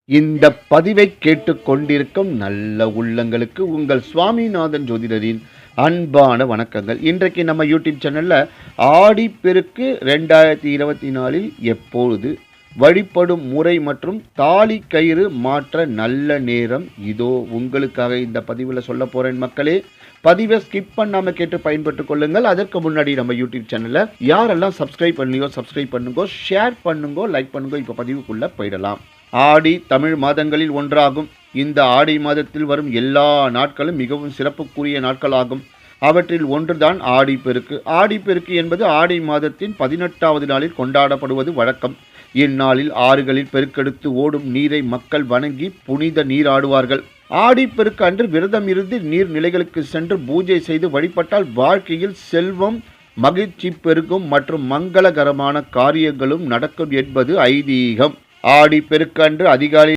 இந்த பதிவை கேட்டுக்கொண்டிருக்கும் நல்ல உள்ளங்களுக்கு உங்கள் சுவாமிநாதன் ஜோதிடரின் அன்பான வணக்கங்கள். இன்றைக்கு நம்ம யூடியூப் சேனலில் ஆடிப்பெருக்கு 2024 எப்பொழுது வழிபடும் முறை மற்றும் தாலி கயிறு மாற்ற நல்ல நேரம் இதோ உங்களுக்காக இந்த பதிவில் சொல்ல போகிறேன் மக்களே. பதிவை ஸ்கிப் பண்ணாமல் கேட்டு பயன்பெற்றுக் கொள்ளுங்கள். அதற்கு முன்னாடி நம்ம யூடியூப் சேனலில் யாரெல்லாம் சப்ஸ்கிரைப் பண்ணலையோ சப்ஸ்கிரைப் பண்ணுங்க, ஷேர் பண்ணுங்க, லைக் பண்ணுங்க. இப்போ பதிவுக்குள்ளே போயிடலாம். ஆடி தமிழ் மாதங்களில் ஒன்றாகும். இந்த ஆடி மாதத்தில் வரும் எல்லா நாட்களும் மிகவும் சிறப்புக்குரிய நாட்களாகும். அவற்றில் ஒன்றுதான் ஆடிப்பெருக்கு. ஆடிப்பெருக்கு என்பது ஆடி மாதத்தின் 18வது நாளில் கொண்டாடப்படுவது வழக்கம். இந்நாளில் ஆறுகளில் பெருக்கெடுத்து ஓடும் நீரை மக்கள் வணங்கி புனித நீராடுவார்கள். ஆடிப்பெருக்கு அன்று விரதம் இருந்து நீர்நிலைகளுக்கு சென்று பூஜை செய்து வழிபட்டால் வாழ்க்கையில் செல்வம், மகிழ்ச்சி பெருகும் மற்றும் மங்களகரமான காரியங்களும் நடக்கும் என்பது ஐதீகம். ஆடிப்பெருக்கு அன்று அதிகாலை